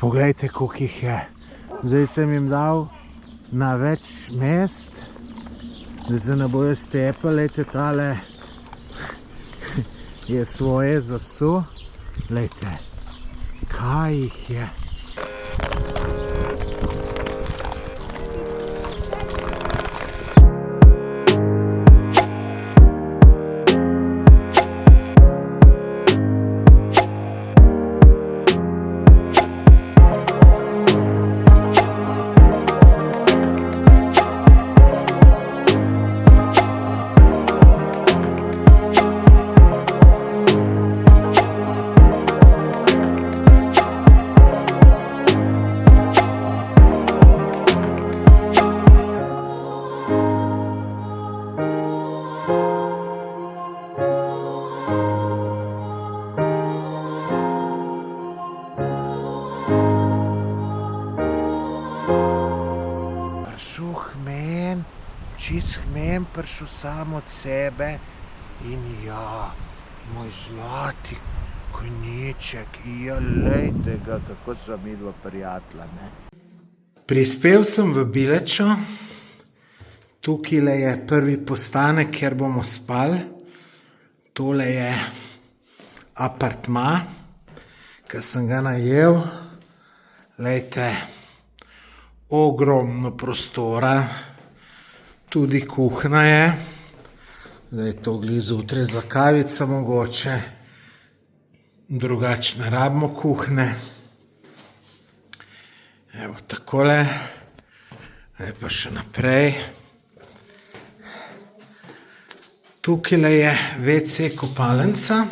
Poglejte, koliko jih je. Zdaj sem jim dal na več mest, da se ne bojo stepali. Lejte, tale je svoje zasul. Lejte, kaj jih je. Čist hmen prišel sam od sebe in ja, moj zlati konjiček, ja, lejte ga, kako sva midva prijatelja, ne. Prispel sem v Bilečo, tukaj je prvi postanek, kjer bomo spali. Tole je apartma, ki sem ga najel. Lejte, ogromno prostora. Tudi kuhna je, zdaj to glih zjutraj za kavico mogoče, drugače ne rabimo kuhne. Evo takole, zdaj pa še naprej. Tukaj je WC kopalnica,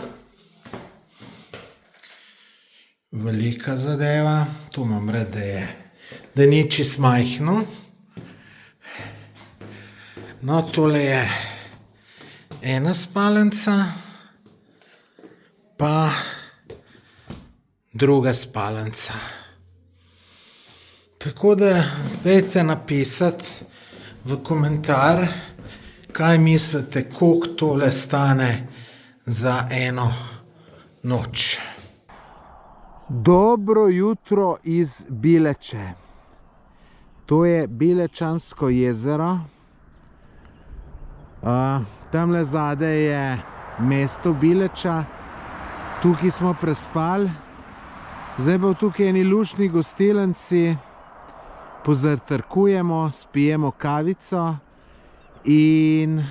velika zadeva, tu imam red, da ni čist majhno. No, tole je ena spalnica, pa druga spalnica. Tako da dajte napisati v komentar, kaj mislite, koliko tole stane za eno noč. Dobro jutro iz Bileče. To je Bilečansko jezero. Tamle zadaj je mesto Bileča, tukaj smo prespali, zdaj pa tukaj eni luštni gostilnici, pozajtrkujemo, spijemo kavico in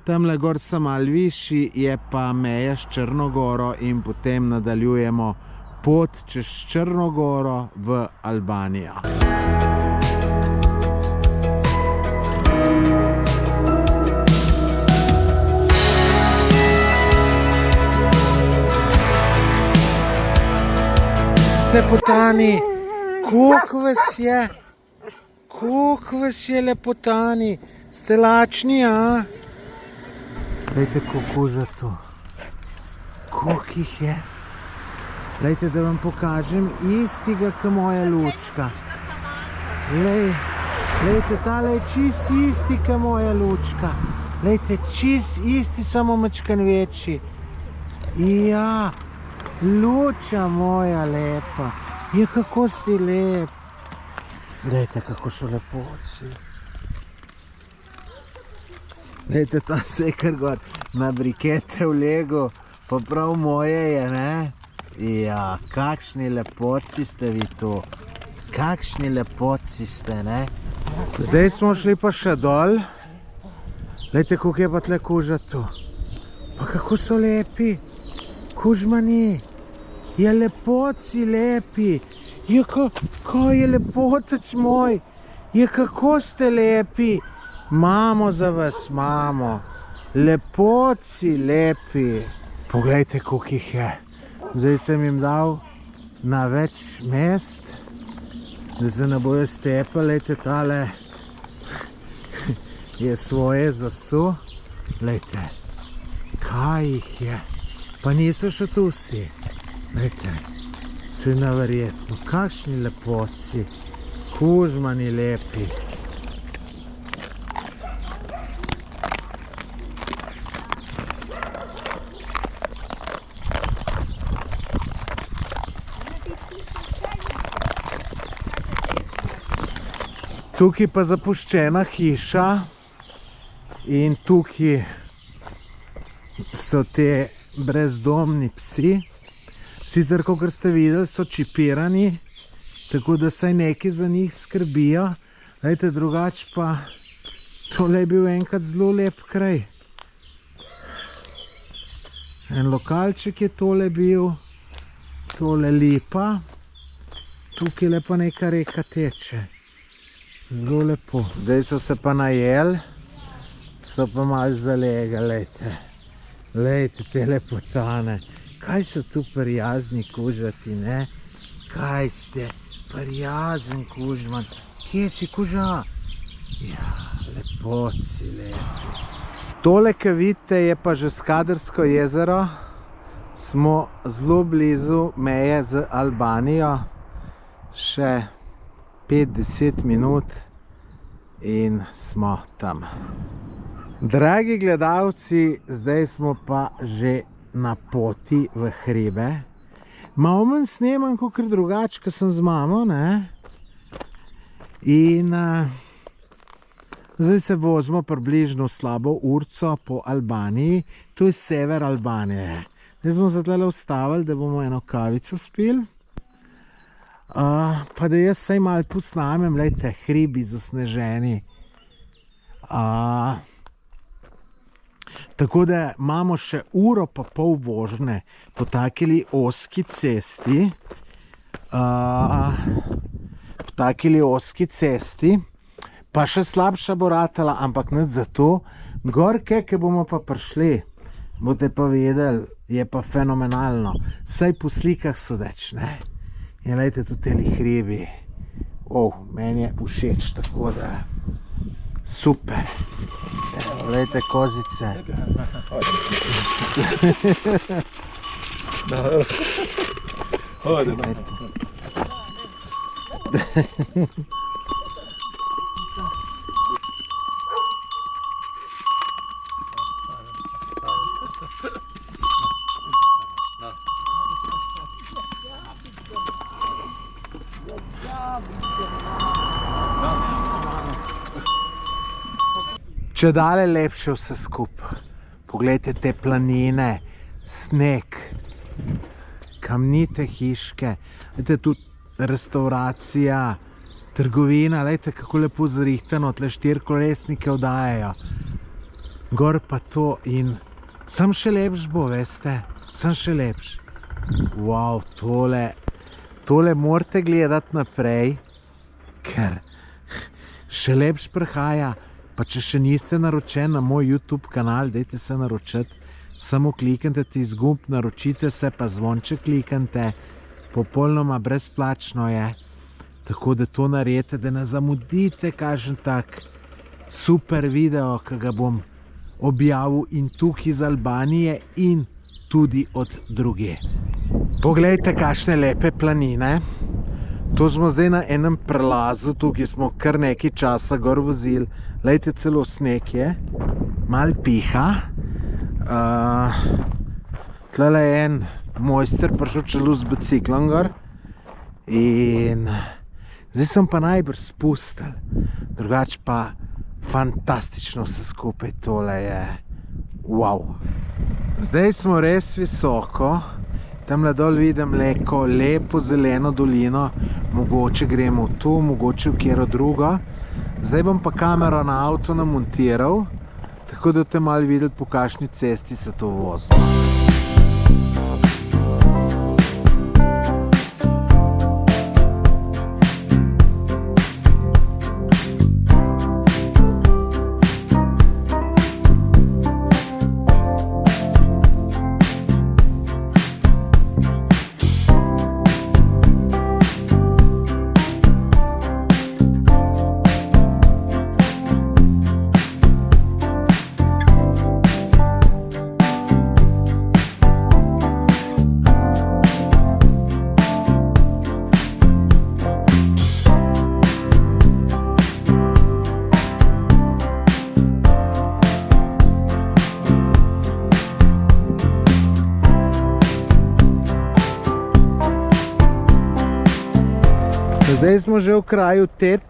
tamle gor so malo višji, je pa meja s Črno goro in potem nadaljujemo pot čez Črno goro v Albanijo. Lepotani, koliko vas je lepotani, ste lačni, a? Lejte, koliko za to, koliko jih je. Lejte, da vam pokažem istega, kot moja lučka. Lejte, tale je čist isti, kot moja lučka. Lejte, čist isti, samo mačkan večji. Ja. Luča moja lepa, je kako ste lep. Glejte, kako so lepoci. Glejte, tam se je kar gor na brikete vlego, pa prav moje je, ne? Ja, kakšni lepoci ste vi tu. Kakšni lepoci ste, ne? Zdaj smo šli pa še dol. Glejte, koliko je pa tle kuža tu. Pa kako so lepi. Kužmani, je lepoci lepi, je kaj je lepotec moj, je kako ste lepi, mamo za vas, mamo, lepoci lepi. Poglejte, koliko jih je, zdaj sem jim dal na več mest, da se ne bojo stepali. Lejte, tale je svoje zasul, lejte, kaj jih je. Pa niso še tu vsi. Glejte, to je neverjetno. Kakšni lepoci, kužmani lepi. Tukaj pa zapuščena hiša in tukaj so te brezdomni psi. Sicer, kakor ste videli, so čipirani, tako da saj neki za njih skrbijo. Glejte, drugače pa tole je bil enkrat zelo lep kraj. En lokalček je tole bil, tole lipa, tukaj lepa neka reka teče. Zelo lepo. Zdaj so se pa najeli, so pa malo zalega, lejte. Lejte, te lepotane. Kaj so tu prijazni kužati, ne? Kaj ste? Prijazen kužman. Kje si kuža? Ja, lepoci, lepi. Tole, ki vidite, je pa že Skadarsko jezero. Smo zelo blizu meje z Albanijo. Še 5-10 minut in smo tam. Dragi gledalci, zdaj smo pa že na poti v hribe. Malo manj snemam, kakor drugače, ko sem z mamo, ne? In zdaj se vozimo približno slabo urco po Albaniji. To je sever Albanije. Zdaj smo se tle ustavili, da bomo eno kavico spili. Pa da jaz saj malo posnamem, lejte, hribi zasneženi. Tako da imamo še uro pa pol vožnje po takili oski cesti. Po takili oski cesti. Pa še slabša bo ratala, ampak nič zato. Gorke, ki bomo pa prišli, boste pa vedeli, je pa fenomenalno. Saj po slikah sodeč, ne? In lejte, tudi teli hribi. Meni je všeč, tako da super. Lejte, kozice. Če dale lepše vse skupaj. Poglejte te planine, sneg, kamnite hiške, lejte tudi restauracija, trgovina, lejte kako lepo zrihtano, tle 4-kolesnike oddajajo. Gor pa to in sam še lepš bo, veste, sam še lepš. Wow, tole morate gledati naprej, ker še lepš prihaja. Pa če še niste naročeni na moj YouTube kanal, dajte se naročiti. Samo kliknite tisti gumb, naročite se, pa zvonček kliknite. Popolnoma brezplačno je. Tako da to naredite, da ne zamudite kakšen tak super video, ki ga bom objavil in tukaj iz Albanije in tudi od druge. Poglejte, kakšne lepe planine. To smo zdaj na enem prelazu, tukaj smo kar nekaj časa gor vozili. Lejte, celo sneg je, malo piha. Tlele je en mojster prišel čelu z biciklom gor. In zdaj sem pa najbrž spustil. Drugače pa fantastično vse skupaj, tole je wow. Zdaj smo res visoko. Tamle dol vidim lepo zeleno dolino. Mogoče gremo v to, mogoče v kjero drugo. Zdaj bom pa kamero na avto namontiral, tako da boste malo videli, po kakšni cesti se to vozimo. Zdaj smo že v kraju Tet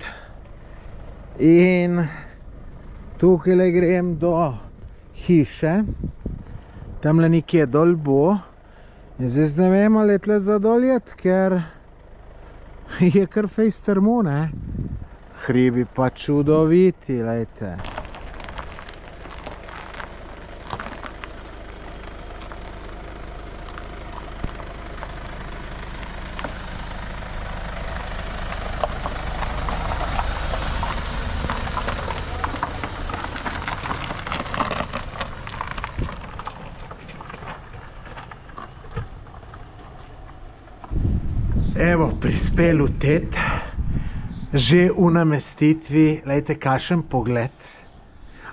In tukaj le grem do hiše, tamle nekje dol bo. In zdaj ne vem, ali je tle za dol jet, ker je kar fejst strmo, ne? Hribi pa čudoviti, lejte. Evo, prispel v Tet, že v namestitvi, lejte, kakšen pogled,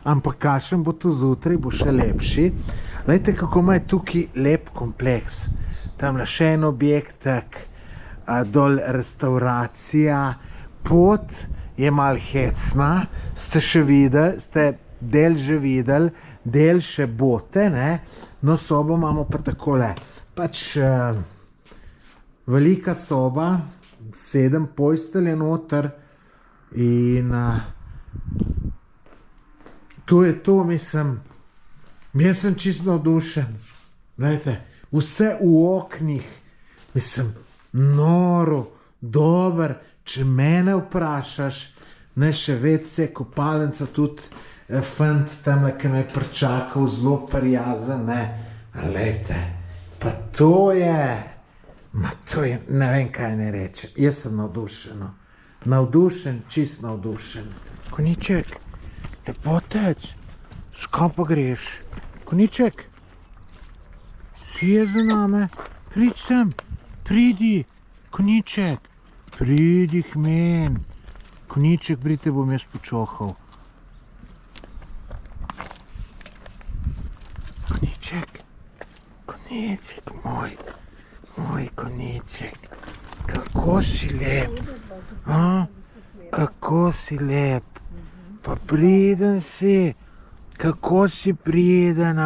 ampak kakšen bo tu zjutraj, bo še lepši. Lejte, kako ima tukaj lep kompleks. Tamle še en objektek, dol restauracija, pot je mal hecna, ste še videli, ste del že videli, del še bote, ne? No, sobo imamo pa takole, pač velika soba, 7 postelj je noter in to je to, mislim, jaz sem čisto navdušen. Glejte, vse v oknih, mislim, noro, dober, če mene vprašaš, ne še WC, kopalnica, tudi fant tamle, ki me je pričakal, zelo prijazen, ne, glejte, pa to je, ne vem, kaj ne rečem, jaz sem navdušen, navdušen, čist navdušen. Konjiček, lepotec, skam pa greš? Konjiček, si je za name? Prid sem, pridi, konjiček, pridi k men. Konjiček, brite, bom jaz počohal. Konjiček, konjiček moj. Moj konjiček, kako si lep, kako si lep, pa priden si, kako si priden,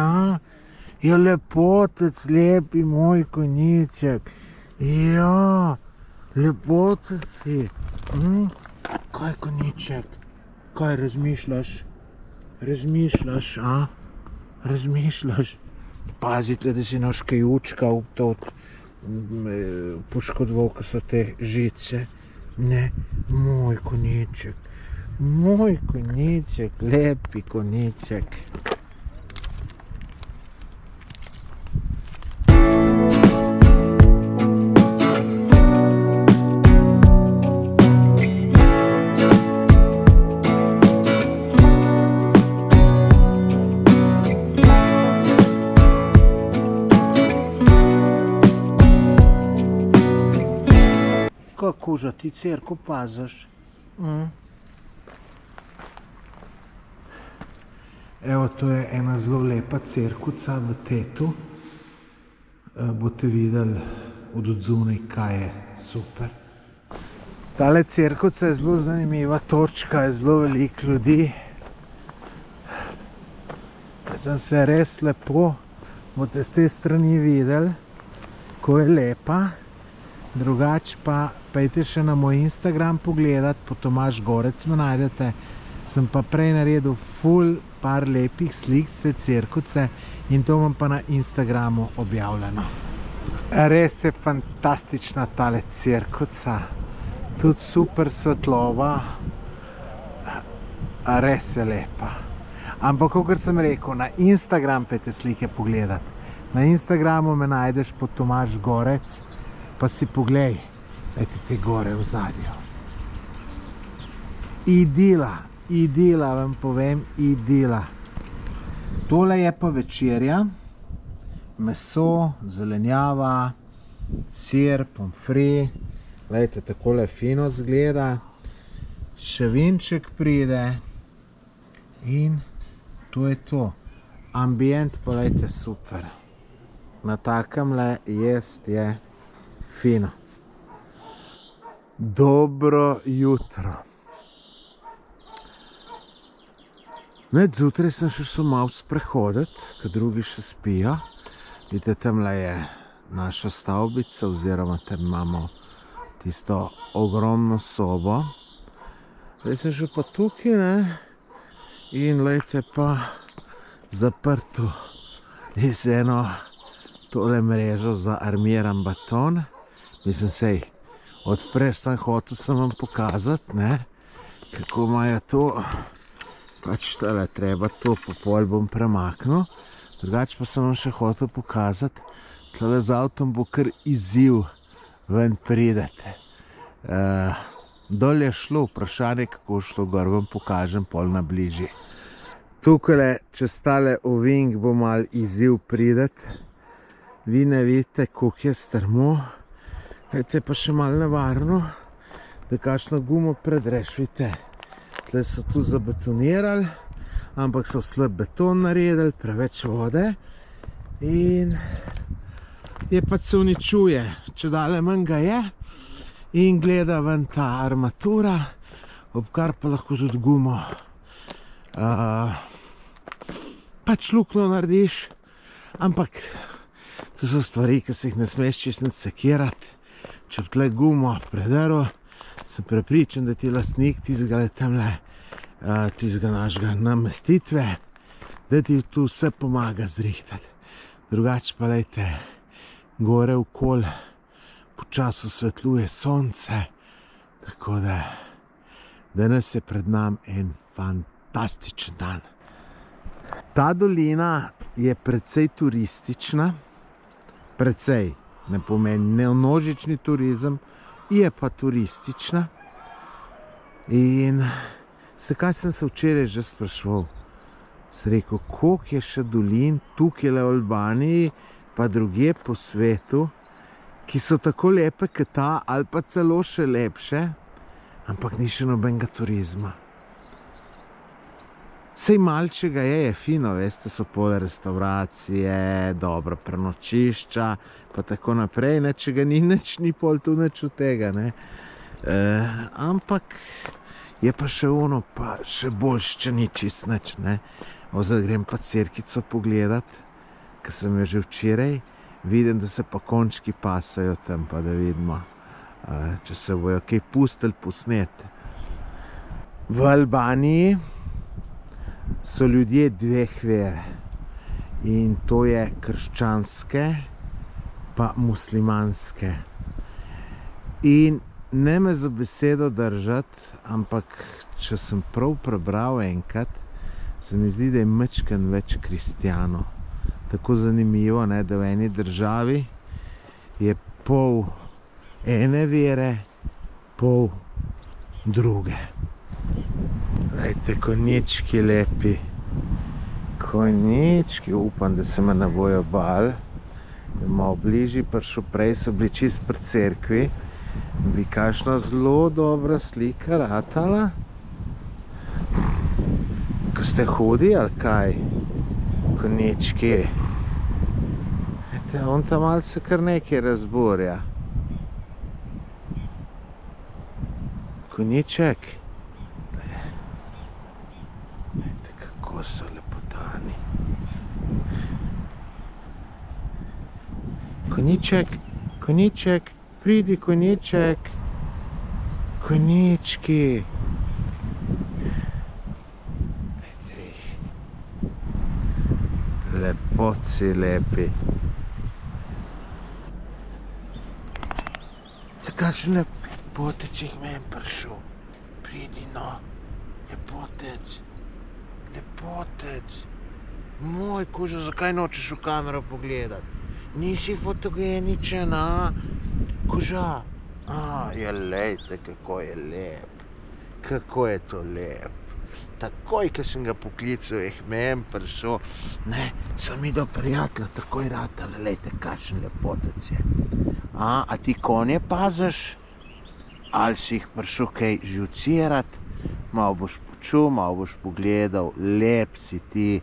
je lepotec, lepi moj konjiček, ja, lepotec si, kaj konjiček, kaj razmišljaš, razmišljaš, pazite, da si noš kaj učka v to, poškodoval, ko so te žice. Ne, moj konjiček, lepi konjiček. Kako že ti cerko paziš? Evo, to je ena zelo lepa cerkuca v Tetu. Boste videli od odzunaj, kaj je super. Tale cerkuca je zelo zanimiva točka, je zelo veliko ljudi. Jaz sem se res lepo, boste z te strani videli, ko je lepa. Drugač pa pejte še na moj Instagram pogledat, po Tomaž Gorec me najdete. Sem pa prej naredil ful par lepih slik z te cerkuce in to imam pa na Instagramu objavljeno. Res je fantastična tale cerkuca, tudi super svetlova, res je lepa. Ampak, kakor sem rekel, na Instagram pejte slike pogledat. Na Instagramu me najdeš po Tomaž Gorec, pa si poglej, dajte te gore v zadju. Idila, vam povem, idila. Tole je pa večerja, meso, zelenjava, sir, pomfri, gledajte, takole fino zgleda, še vinček pride in to je to. Ambient pa, gledajte, super. Na takamle jest je fino. Dobro jutro. Zjutraj sem šel malo sprehoditi, ker drugi še spijo. Vidite, tamle je naša stavbica, oziroma tam imamo tisto ogromno sobo. Zdaj sem šel pa tukaj, ne? In lejte pa zaprto iz eno tole mrežo za armiran beton. Mislim, sej odpreš, sem hotel sem vam pokazati, ne? Kako imajo to. Pač tole treba to, pa pol bom premaknil. Drugače pa sem vam še hotel pokazati, tole z avtom bo kar izziv ven pridete. Dol je šlo, vprašanje kako je šlo gor, vam pokažem pol na bližji. Tukaj, čez tale ovink bo mal izziv prideti. Vi ne vidite, koliko je strmo. Glejte, pa še malo nevarno, da kakšno gumo predreš, vidite. Tle so tu zabetonirali, ampak so slab beton naredili, preveč vode. In je pač se uničuje, če dale manj ga je. In gleda ven ta armatura, ob kar pa lahko tudi gumo pač luknjo narediš. Ampak to so stvari, ki se jih ne smeš čisto nič sekirati. Če bi tle gumo predaril, sem prepričan, da ti lastnik tistega našega namestitve, da ti tu vse pomaga zrihtati. Drugače pa lejte, gore okoli počasi osvetljuje sonce, tako da danes je pred nam en fantastičen dan. Ta dolina je precej turistična, precej, ne pomeni nemnožični turizem, je pa turistična. In kaj sem se včeraj že spraševal, sem rekel, koliko je še dolin tukaj v Albaniji, pa drugje po svetu, ki so tako lepe kot ta, ali pa celo še lepše, ampak ni še nobenega turizma. Sej malčega je fino, veste, so pol restauracije, dobro prenočišča, pa tako naprej, ne, če ga ni nič, ni pol tu nič od tega, ne. Ampak je pa še ono, pa še boljš, če ni čist nič, ne. Zdaj grem pa cerkico pogledat, ker sem jo že včeraj, vidim, da se pa končki pasajo tam, pa da vidimo, če se bojo kaj pustili posnet. V Albaniji so ljudje dveh vere in to je krščanske pa muslimanske. In ne me za besedo držati, ampak če sem prav prebral enkrat, se mi zdi, da je majčkeno več kristjanov. Tako zanimivo, ne, da v eni državi je pol ene vere, pol druge. Glejte, konjički lepi. Konjički, upam, da se me ne bojo bali. Malo bližji prišel, prej so bili čist pri cerkvi. Bi kakšna zelo dobra slika ratala. Ko ste hodi ali kaj? Konjički. Glejte, on tam malce kar nekaj razborja. Konjiček. Glejte, kako so lepotani. Konjiček, konjiček, pridi konjiček. Konjički. Glejte jih. Lepotci lepi. Kakšen lepotec jih meni prišel. Pridi no, lepotec. Lepotec. Moj koža, zakaj nočeš v kamero pogledati? Nisi fotogeničen, a? Koža. Ja, lejte, kako je lep. Kako je to lep. Takoj, ko sem ga poklical, je meni prišel. Ne, sem videl prijatelja, takoj ratala. Lejte, kakšen lepotec je. A ti konje paziš? Ali si jih prišel kaj žucirat? Malo boš počul, malo boš pogledal. Lep si ti,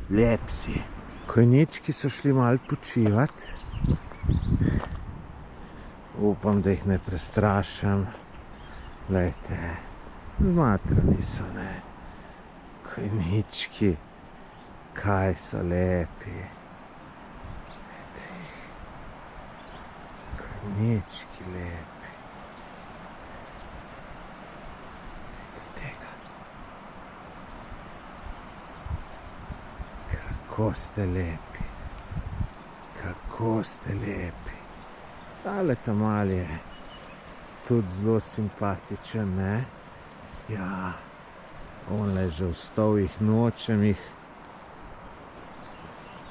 lep si. Konjički so šli malo počivat. Upam, da jih ne prestrašam. Glejte, zmatrani so, ne. Konjički, kaj so lepi. Konjički lepi. Vidite, kako ste lepi. Kako ste lepi. Tale tamal je tudi zelo simpatičen, ne? Ja, on leže v stovih, nočem jih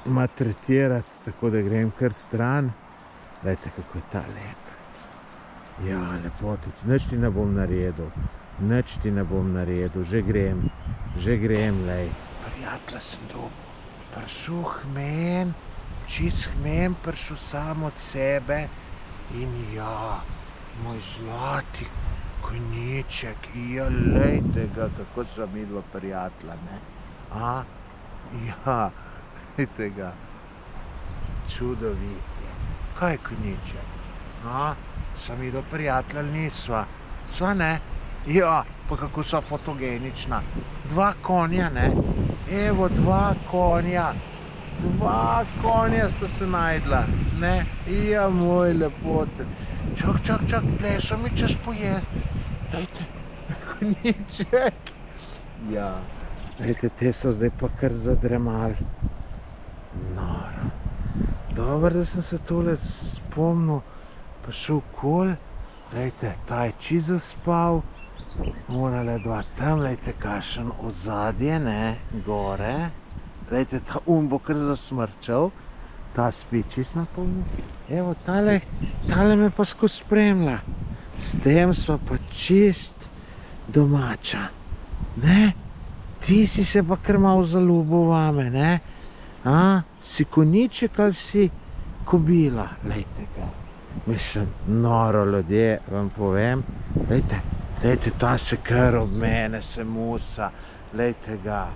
maltretirati, tako da grem kar stran. Glejte, kako je ta lep. Ja, lepotic, nič ti ne bom naredil. Nič ti ne bom naredil, že grem, lej. Prijatelja sem dobil. Prišel hmen, čist hmen, prišel sam od sebe in ja, moj zlati konjiček, ja, lejte ga, kako sva midva prijatelja, ne? A? Ja, lejte ga. Čudovit je. Kaj je konjiček? A? Sva midva prijatelja, nisva. Sva, ne? Ja, pa kako sva fotogenična. 2 konja, ne? Evo, 2 konja. 2 konja sta se najdla, ne? Ja, moj lepote. Čak, plešo mi češ pojeti. Dajte, konjiček. Ja, dajte, te so zdaj pa kar zadremali. Noro. Dobro, da sem se tole spomnil, pa šel kol. Dajte, ta je čisto zaspal. Morale dva tam, lejte, kakšen ozadje, ne, gore. Lejte, ta bo kar zasmrčal. Ta spi čist na polno. Evo, tale me pa skozi spremlja. S tem sva pa čist domača. Ne? Ti si se pa kar malo zaljubil vame, ne? A? Si konjiček ali si kobila? Lejte ga. Mislim, noro ljudje, vam povem. Lejte, ta se kar ob mene se musa. Lejte ga.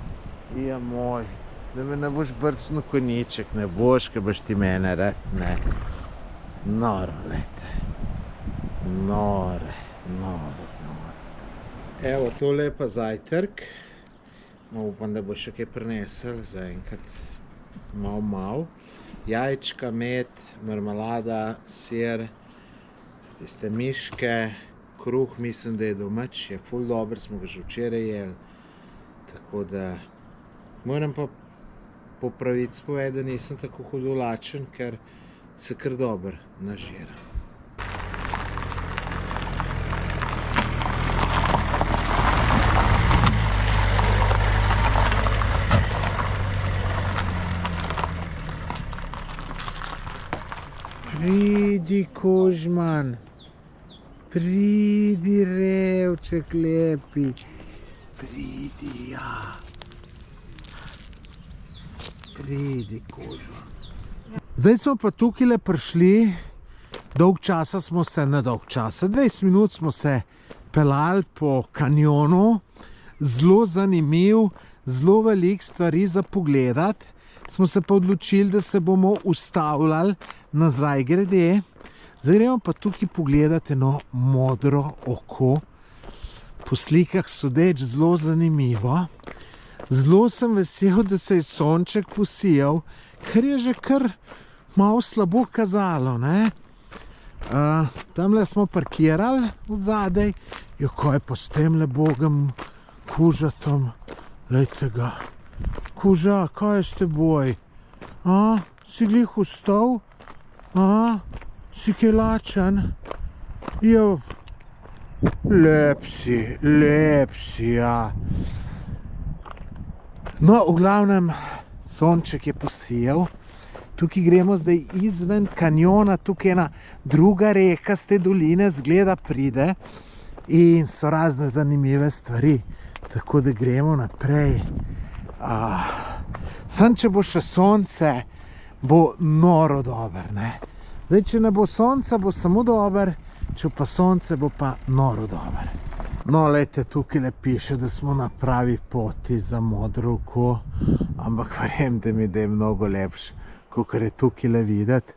Ja, moj. Da me ne boš brcnil konjiček, ne boš, ker boš ti mene rad, ne. Noro, lejte. Noro. Evo, tole je pa zajtrk. No, upam, da bo še kaj prinesel, zaenkrat mal. Jajčka, med, marmelada, sir, tiste miške, kruh, mislim, da je domač, je ful dober, smo ga že včeraj jeli. Tako da moram pa po pravici povedati, da nisem tako hudo lačen, ker se kar dobro nažira. Pridi, Kožman, pridi, revček lepi, pridi, ja. Pridi, Kožman. Zdaj smo pa tukaj prišli, dolg časa smo se, ne dolg časa, 20 minut smo se pelali po kanjonu, zelo zanimiv, zelo veliko stvari za pogledati. Smo se pa odločili, da se bomo ustavljali nazaj grede. Zdaj gremo pa tukaj pogledati eno modro oko. Po slikah sodeč zelo zanimivo. Zelo sem vesel, da se je sonček posijal, ker je že kar malo slabo kazalo, ne? Tamle smo parkirali odzadej. Jo, kaj pa s temle bogom kužatom? Lejte ga. Kuža, kaj je s teboj? Si glih vstal? Si kaj lačen? Jo, lep si, ja. No, v glavnem, sonček je posijal. Tukaj gremo zdaj izven kanjona, tukaj ena druga reka z te doline, zgleda pride. In so razne zanimive stvari, tako da gremo naprej. Sam, če bo še sonce, bo noro dober, ne? Zdaj, če ne bo sonca, bo samo dober, če pa sonce, bo pa noro dober. No, lejte, tukaj le piše, da smo na pravi poti za modro oko, ampak verjemite mi, da je mnogo lepš, kakor je tukaj le videti,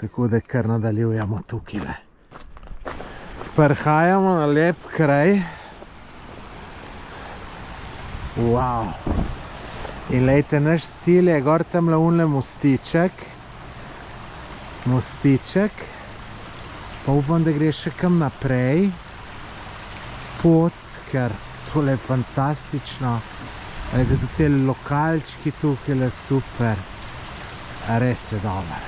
tako da kar nadaljujemo tukaj le. Prihajamo na lep kraj. Wow. In lejte, naš cilj je gor tamle unle mostiček. Pa upam, da gre še kam naprej pot, ker tole je fantastično. Glejte, tudi te lokalčki tukaj le super. Res je dober.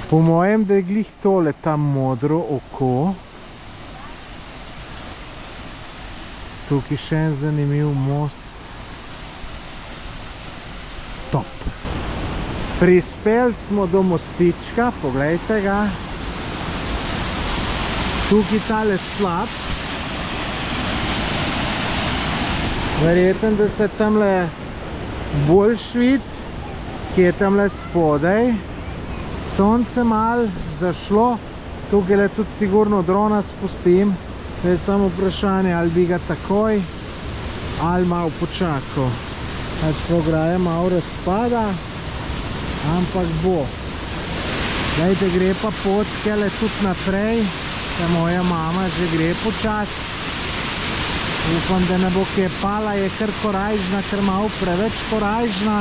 Po mojem, da je glih tole tam modro oko. Tukaj še en zanimiv most. Top. Prispeli smo do mostička, poglejte ga. Tukaj tale slab. Verjetno, da se tamle bolj vidi, ki je tamle spodaj. Sonce malo zašlo, tukaj le tudi sigurno drona spustim. To je samo vprašanje, ali bi ga takoj, ali malo počakal. Pač pograja malo razpada, ampak bo. Glejte, gre pa pot, kele tudi naprej. Moja mama že gre počas. Upam, da ne bo kje pala, je kar korajžna, ker malo preveč korajžna.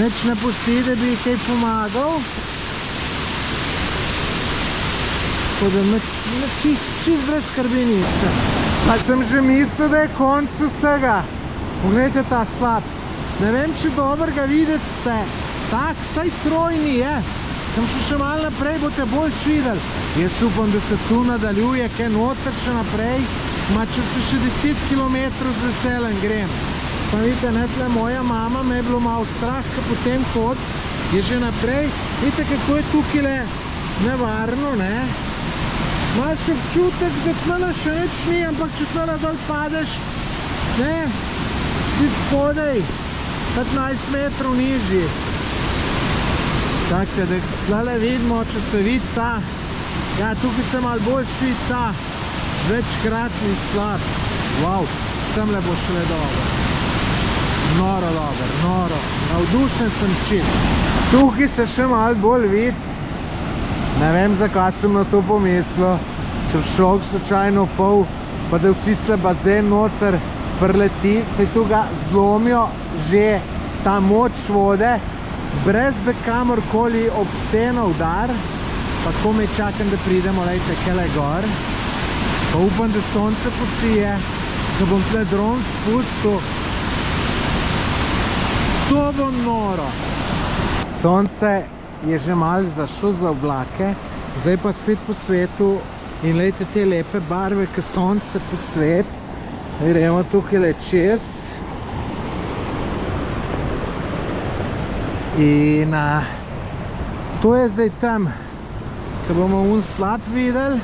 Nič ne pusti, da bi kaj pomagal. Tako da čist brez skrbi nisem. Pa sem že mislil, da je konc vsega. Poglejte ta slab. Ne vem, če dobro ga vidite. Tak, saj trojni je. Tam še malo naprej boste boljš videli. Jaz upam, da se tu nadaljuje, kaj noter še naprej. Ma če se še 10 km z veselem grem. Pa vidite, ne, tle moja mama me je bilo malo strah, ker potem kot je že naprej. Vidite, kako je tukaj le nevarno, ne? Imaš občutek, da tle še nič ni, ampak če tle dol padeš, ne, si spodaj 15 metrov nižji. Tako da tle vidimo, če se vidi ta, ja, tukaj se malo bolj vidi ta večkratni slab. Wow, semle bo šele dobro. Noro dober, noro. Navdušen sem čist. Tukaj se še malo bolj vidi. Ne vem, zakaj sem na to pomislil. Če v šok slučajno pol, pa da v tiste bazen noter preleti, se tu ga zlomijo že ta moč vode, brez da kamorkoli ob steno udar. Pa komaj čakam, da pridemo, lejte, kele gor. Pa upam, da sonce posije, da bom tle dron spustil. To bo noro. Sonce je že malo zašlo za oblake, zdaj pa spet po svetu in lejte te lepe barve, ki sonce po svet. Gremo tukaj le čez. In to je zdaj tam, ko bomo un slab videli.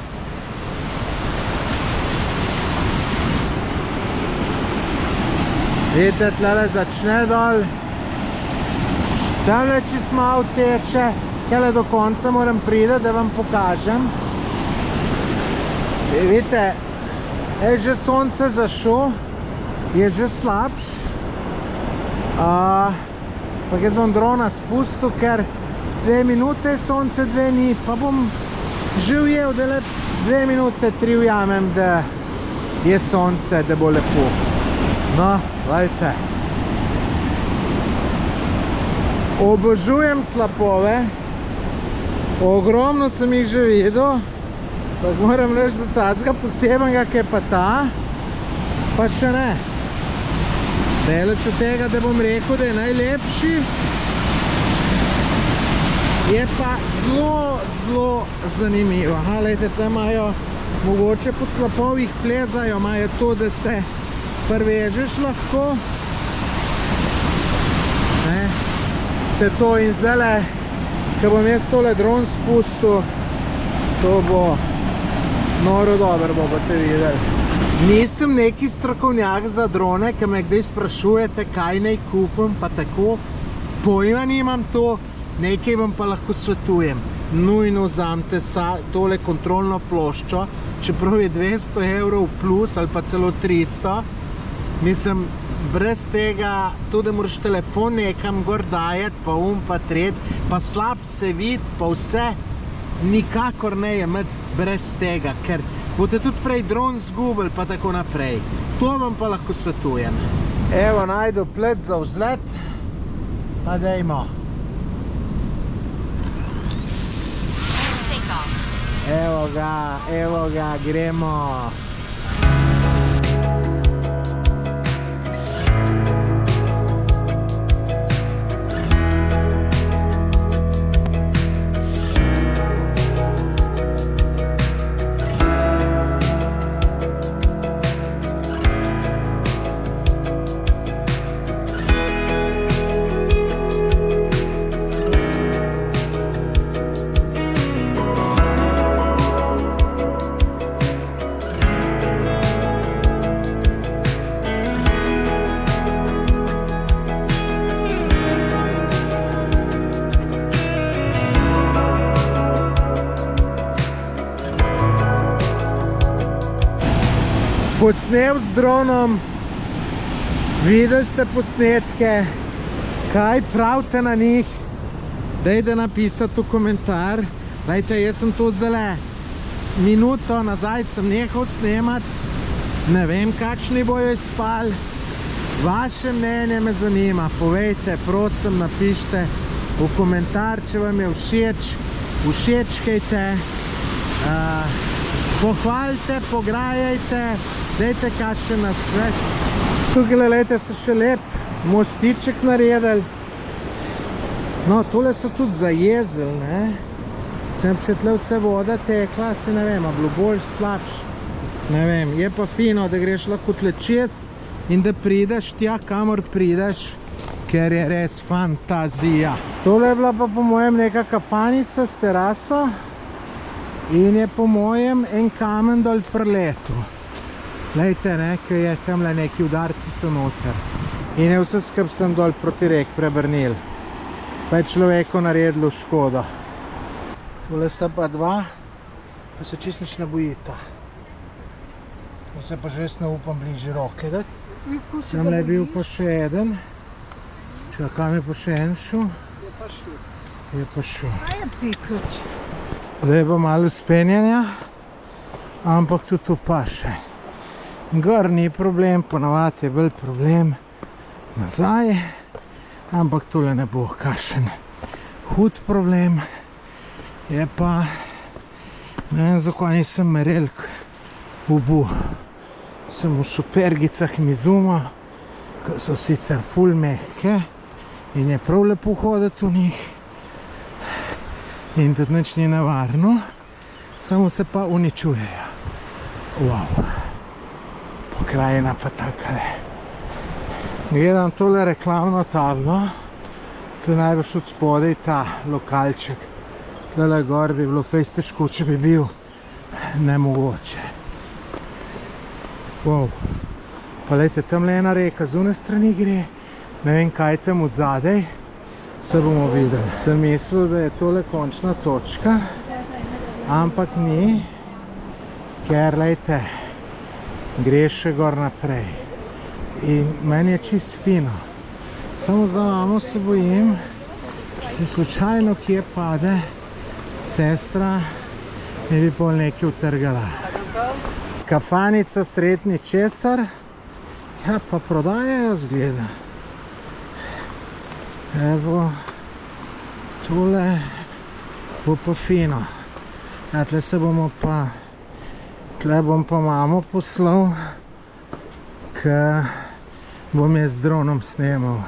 Vidite, tlele začne dol. Tamle čist malo teče, kele do konca moram priti, da vam pokažem. Vidite, je že sonce zašlo, je že slabš. Pa jaz bom drona spustil, ker 2 minute je sonce, 2 ni, pa bom že ujel, da le 2 minute, 3 ujamem, da je sonce, da bo lepo. No, gledajte. Obožujem slapove. Ogromno sem jih že videl. Tako moram reči, da tacga posebenega, ki je pa ta, pa še ne. Daleč od tega, da bom rekel, da je najlepši, je pa zelo, zelo zanimivo. Gledajte, tam imajo, mogoče po slapovih plezajo, imajo to, da se prvežeš lahko. Te to in zdajle, ko bom jaz tole dron spustil, to bo noro dobro, boste videli. Nisem neki strokovnjak za drone, ki me kdaj sprašujete, kaj naj kupim, pa tako. Pojma nimam to, nekaj vam pa lahko svetujem. Nujno vzamite tole kontrolno ploščo, čeprav je 200 € plus ali pa celo 300. Mislim, brez tega, tudi moraš telefon nekam gor dajati, pa pa tret, pa slab se vidi, pa vse, nikakor ne imeti brez tega, ker boste tudi prej dron zgubili, pa tako naprej. To vam pa lahko svetujem. Evo, najdu plet za vzlet, pa dajmo. Evo ga, gremo. posnel z dronom, videli ste posnetke, kaj pravite na njih, dajte napisati v komentar. Glejte, jaz sem to zdaj minuto nazaj sem nehal snemati, ne vem, kakšni bojo izpali. Vaše mnenje me zanima, povejte, prosim, napište v komentar, če vam je všeč, všečkajte, pohvalite, pograjajte, dajte kakšen nasvet. Tukaj, gledajte, so še lep mostiček naredili. No, tole so tudi zajezili, ne? Če bi še tle vse voda tekla, si ne vem, a bilo bolj slabš. Ne vem, je pa fino, da greš lahko tle čez in da prideš tja, kamor prideš, ker je res fantazija. Tole je bila pa po mojem neka kafanica s teraso in je po mojem en kamen dol preletu. Glejte, ne, ker je tamle neki udarci so noter. In je vse skup sem dol proti rek prebrnil. Pa je človeku naredilo škodo. Tole sta pa dva, pa se čist nič ne bojita. To se pa že jaz ne upam bližje roke dati. Tamle je bil pa še eden. Čakaj, kam je pa še en šel? Je pa šel. Zdaj je pa malo spenjanja, ampak tudi to pa še. Gor ni problem, ponavadi je bolj problem nazaj, ampak tole ne bo kakšen hud problem. Je pa, ne vem, zakaj nisem merelk ubu. Sem v supergicah Mizuma, ki so sicer ful mehke in je prav lepo hoditi v njih. In tudi nič ni nevarno, samo se pa uničujejo. Wow, pokrajina pa takale. Gledam tole reklamno tablo, tu je najbrž od spodaj ta lokalček. Tole gor bi bilo fejst težko, če bi bil nemogoče. Wow. Pa lejte, tamle ena reka z one strani gre, ne vem kaj tam od zadaj, se bomo videli. Sem mislil, da je tole končna točka, ampak ni, ker lejte, gre še gor naprej. In meni je čist fino. Samo za mamo se bojim, če se slučajno kje pade, sestra ne bi pol nekaj utrgala. Kafanica srednji česar, ja pa prodajajo zgleda. Evo, tole bo pa fino. Ja, tle se bomo pa, tle bom pa mamo poslal, ker bom jaz z dronom snemal.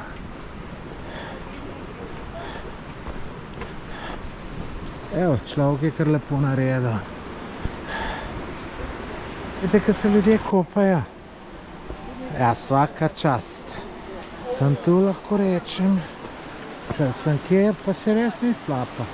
Evo, človek je kar lepo naredil. Vidite, kaj se ljudje kopajo? Ja, vsaka čast. Sem tu lahko rečem, če sem kje, pa se res ni slapa.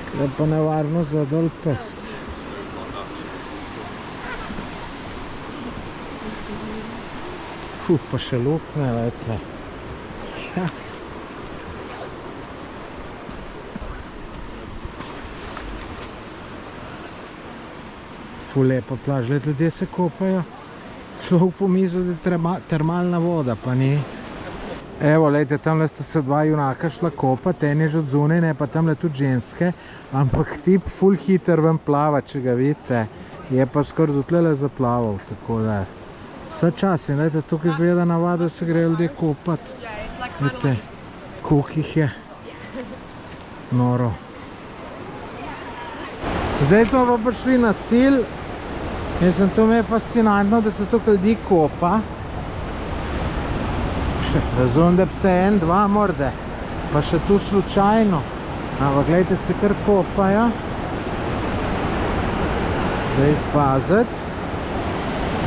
Tukaj pa nevarno za dol pest. Pa še lukne, lejte. Ja. Ful lepa plaž, lejte, ljudje se kopajo. Človek pomisli, da je termalna voda, pa ni. Evo, lejte, tamle sta se dva junaka šla kopati, en je že od zunaj, ne pa tamle tudi ženske, ampak tip ful hiter ven plava, če ga vidite, je pa skoraj do tlele zaplaval, tako da. Vse čas in dajte, tukaj izgleda navada, se gre ljudje kopati. Vidite, koliko jih je. Noro. Zdaj smo pa prišli na cilj. Mislim, to mi je fascinantno, da se tukaj ljudi kopa. Razumem, da bi se en, dva morde. Pa še tu slučajno. Ampak gledajte, se kar kopajo. Zdaj paziti.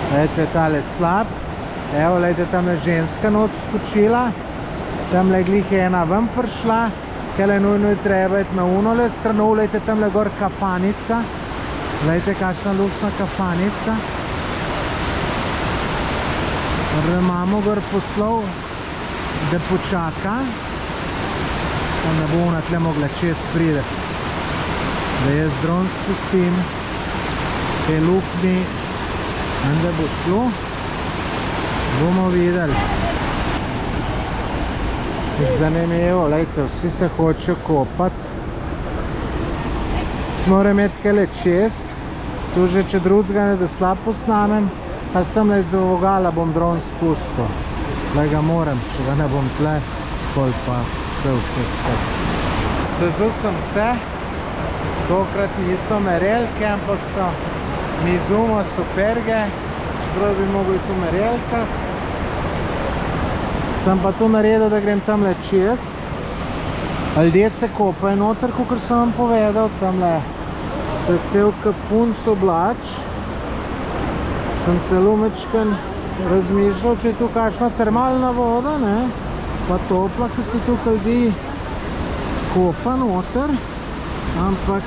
Gledajte, tale slab. Evo, gledajte, tam je ženska not skočila. Tam je glih ena ven prišla. Kele nujno je treba iti na unole strano. Gledajte, tam je gor kafanica. Gledajte, kakšna luksna kafanica. Prve imamo gor poslov, da počaka. pa ne bo ona tle mogla čez pride. Da jaz dron spustim, te lukni, in da bo šlo, bomo videli. Zanimivo, lejte, vsi se hočejo kopati. Mora imeti kele čez, tu že če drugega ne da slab posnamem, pa s tam le iz vogala bom dron spustil. Le ga moram, če ga ne bom tle, pol pa vse skrat. Sezul sem se, tokrat niso merelke, ampak so Mizumo Superge, čeprav bi mogli tu merelka. Sem pa tu naredil, da grem tam le čez. Ljudje se kopajo noter, kakor sem vam povedal, tam le se cel kapun oblač. Sem celo mečken razmišljal, če je tu kakšna termalna voda, ne, pa topla, ki se tukaj ljudi kopa noter, ampak,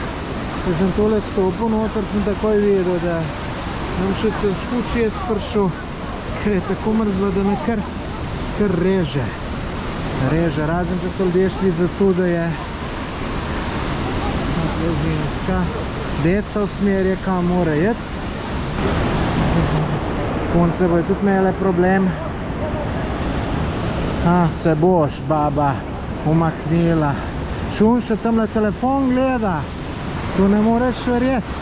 ko sem tole stopil noter, sem takoj videl, da nam še težko čez prišel, ker je tako mrzlo, da me kar reže. Reže, razen če so ljudje šli zato, da je ženska deca usmerje, kam mora jeti. Punce bojo tudi imele problem. Se boš, baba, umahnila. Čun še tamle telefon gleda. Tu ne moreš verjeti.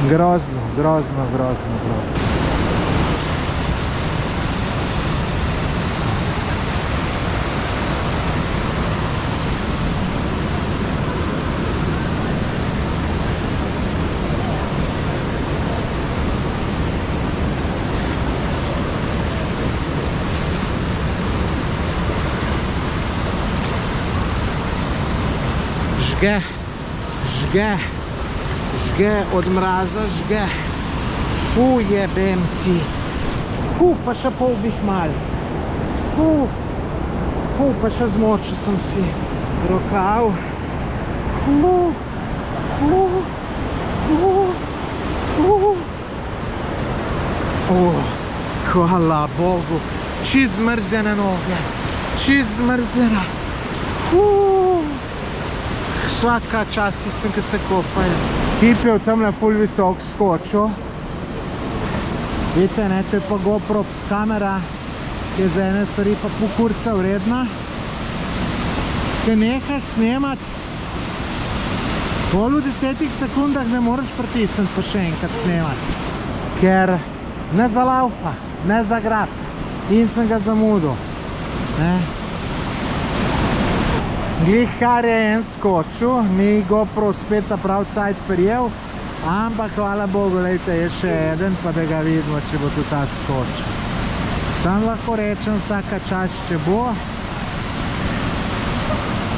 Grozno, grozno, grozno, grozno. Žge, od mraza žge. Jebem ti. Pa še polbih mal. Pa še zmočil sem si rokav. Hvala Bogu. Čiz zmrzene noge. Čiz zmrzena. Vsaka čast tistem, ki se kopajo. Tip je v tamle ful visok skočil. Vidite, ne, to je pa GoPro kamera, ki je za ene stvari pa pol kurca vredna. Če nehaš snemat, pol v 10 sekundah ne moreš pritisniti pa še enkrat snemat. Ker ne zalaufa, ne zagrab. In sem ga zamudil. Glih kar je en skočil, ni GoPro spet ta prav cajt prijel, ampak hvala Bogu, lejte, je še eden, pa da ga vidimo, če bo tudi ta skočil. Sam lahko rečem vsaka čast, če bo.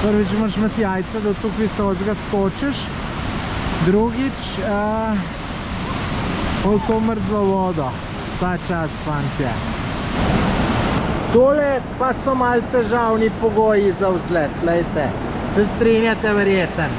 Prvič moraš imeti jajca, da tukaj visocega skočiš. Drugič, koliko mrzlo vodo. Vsa čast, fantje. Tole pa so malo težavni pogoji za vzlet, lejte. Se strinjate verjeten.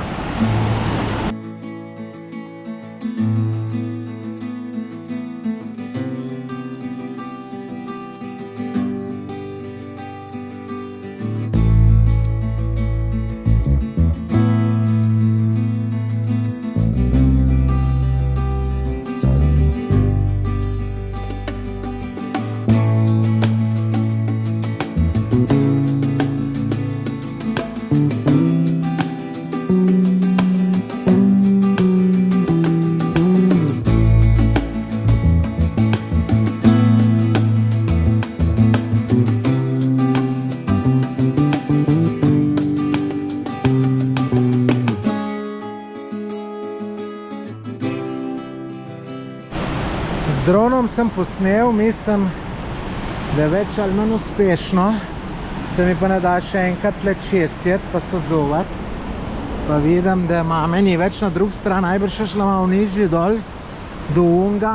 Z dronom sem posnel, mislim, da je več ali manj uspešno. Se mi pa ne da še enkrat le česjet, pa se zovat. Pa vidim, da mame ni več na drug stran, najbrž še šla malo nižji dol, do unga.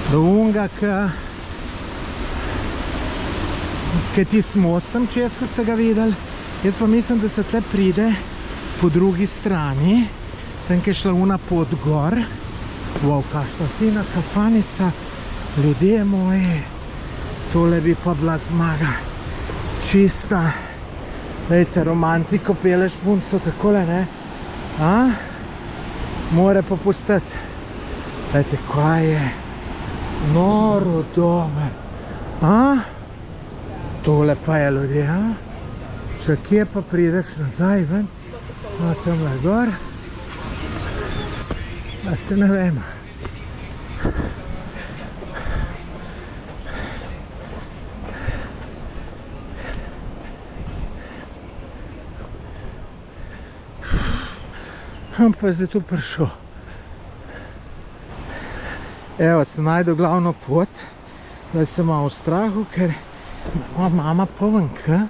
Do unga, k tis mostem čez, ko ste ga videli. Jaz pa mislim, da se tle pride po drugi strani, tam je šla una pot gor. Wow, kakšna fina kafanica, Ljudje moji, tole bi pa bila zmaga. Čista. Lejte, romantiko peleš punco takole, ne? A? More popustiti. Lejte, kaj je? Noro dober. A? Tole pa je, ljudje, a? Če kje pa prideš nazaj ven? No, tamle gor. A se ne vem. Pa je zdaj tu prišel. Evo, sem najdel glavno pot, da sem malo v strahu, ker ima mama povenka.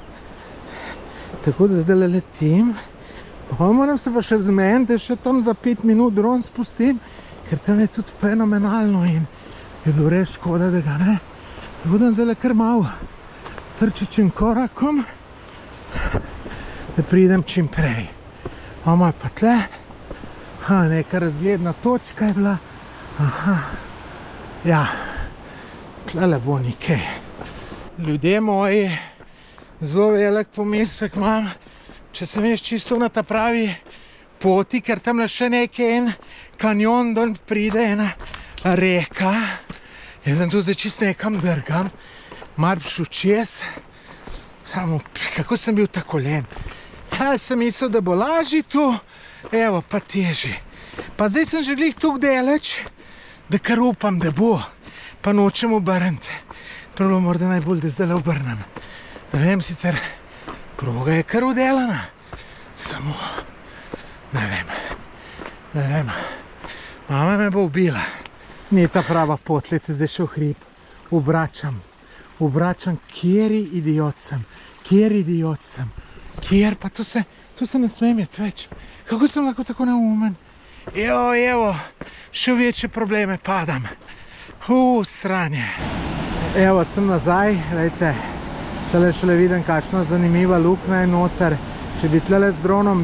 Tako da zdaj letim. Moram se pa še zmeniti, da še tam za 5 minut dron spustim, ker tam je tudi fenomenalno in je bilo res škoda, da ga ne. Tako da zdaj kar malo trčičim korakom, da pridem čim prej. Mama je pa tle. Neka razgledna točka je bila. Aha. Ja, tlele bo nekaj. Ljudje moji, zelo velik pomislek imam, če sem jaz čisto na ta pravi poti, ker tamle še nekaj en kanjon dol pride ena reka. Jaz sem tu zdaj čisto nekam drgam, mar prišel čez. Kako sem bil tako len. Jaz sem mislil, da bo lažji tu, evo pa teži. Pa zdaj sem že glih tukaj deleč, da kar upam, da bo, pa nočem obrniti. Prvo morda najbolj, da zdaj obrnem. Ne vem, sicer proga je kar udelana, samo ne vem. Mama me bo ubila. Ni ta prava pot, lete zdaj še v hrib. Obračam, kjeri idiot sem, kjer pa tu se ne smem jeti več. Kako sem lahko tako neumen? Evo, še večje probleme padam. Sranje. Evo, sem nazaj, lejte, šele vidim, kakšna zanimiva luknja je noter. Če bi tlele z dronom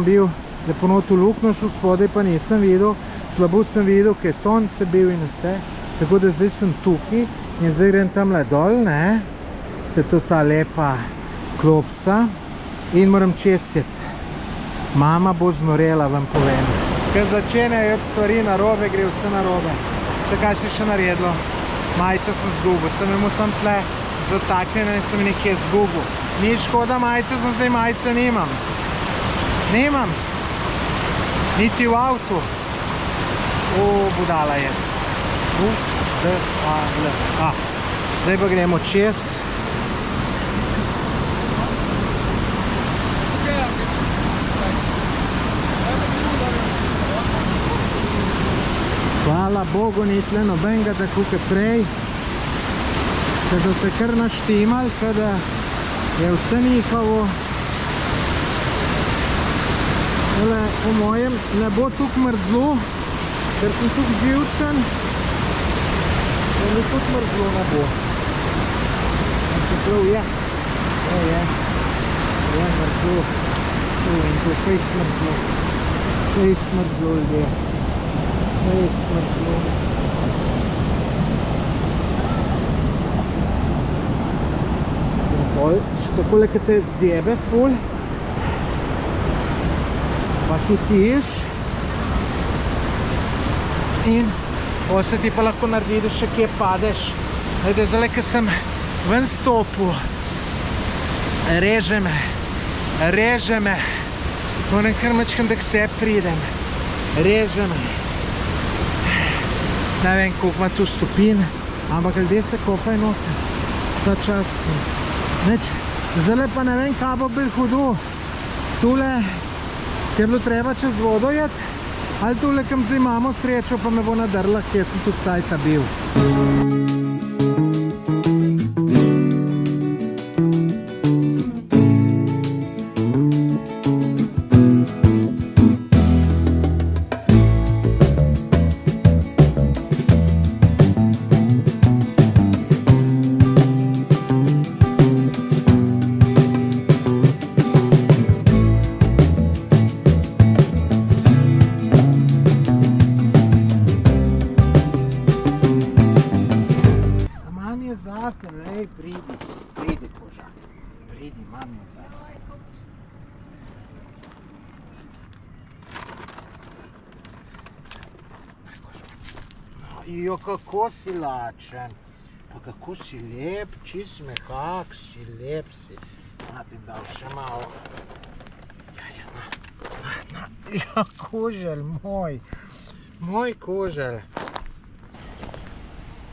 bil, lepo not v luknjo šel spodaj, pa nisem videl, slabo sem videl, kaj sonce bil in vse. Tako da zdaj sem tukaj in zdaj grem tamle dol, ne? To je to ta lepa klopca in moram česiti. Mama bo znorela, vam povem. Ker začenjajo stvari narobe, gre vse narobe. Vse kaj si še naredilo? Majico sem zgubil, sem imel sem tle zataknjeno in sem nekje zgubil. Ni škoda majice, sem zdaj majice nimam. Niti v avtu. Budala jaz. Zdaj pa gremo čez. Hvala Bogu, ni tle nobenega tako kot prej. Da se kar naštimal, da je vse njihovo. Po mojem ne bo tukaj mrzlo, ker sem tukaj živčen. Tukaj mrzlo ne bo. Čeprav je mrzlo. In to je fejst mrzlo. Fejst mrzlo, ljudje. Fejst mrzlo. Še takole, ki te zjebe ful, pa hitiš in se ti pa lahko naredi, da še kje padeš. Zdaj, ki sem ven stopil, reže me, moram kar mačkam, da k sebi pridem, reže me. Ne vem, koliko ima tu stopin, ampak ljudje se kopaj noter, vsa častno. Zdaj pa ne vem, kaj bo bil hudo. Tule, kjer bilo treba čez vodo jeti, ali tule, kam zdaj imamo srečo, pa me bo nadrla, kjer sem tudi cajta bil. Jo, kako si lačen. Pa kako si lep, čist mehak, si lep si. Na, ti dal še malo. Na. Ja, koželj moj. Moj koželj.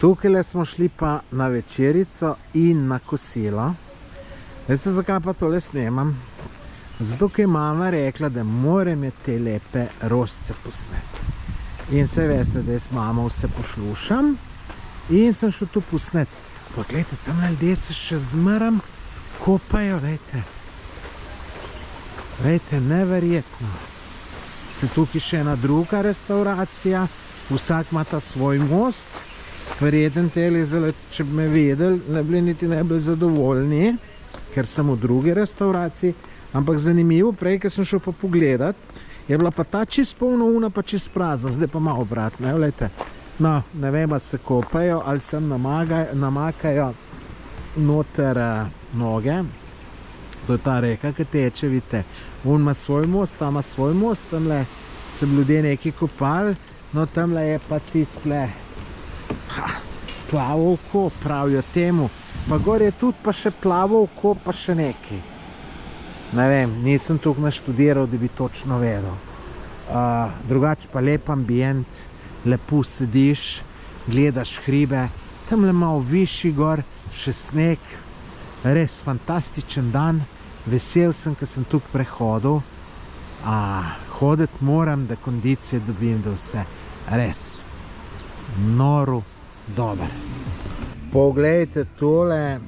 Tukaj smo šli pa na večerico in na kosilo. Veste, zakaj pa tole snemam? Zato, ker je mama rekla, da moram je te lepe rožce posneti. In se veste, da jaz mamo vse poslušam in sem šel tu posneti. Pa gledajte, tam ljudje se še zmeram kopajo, vejte. Vejte, neverjetno. Tukaj še ena druga restauracija, vsak ima ta svoj most. Verjeten teli, če bi me vedeli, ne bili niti ne bili zadovoljni, ker sem v drugi restauraciji. Ampak zanimivo, prej, ker sem šel pa pogledat, je bila pa ta čist polna, una pa čist prazna, zdaj pa malo obratno, vejte. No, ne vem, ali se kopajo, ali se namakajo noter noge. To je ta reka, ki teče, vidite. On ima svoj most, tam ima svoj most, tamle se bi ljudje nekaj kopali, no tamle je pa tistle plavo oko, pravijo temu. Pa gor je tudi pa še plavo oko, pa še nekaj. Ne vem, nisem tukaj naštudiral, da bi točno vedel. Drugače pa lep ambient, lepo sediš, gledaš hribe, tamle malo višji gor, še sneg, res fantastičen dan, vesel sem, ker sem tukaj prehodil, hoditi moram, da kondicije dobim, da vse, res, noro, dober. Poglejte tole,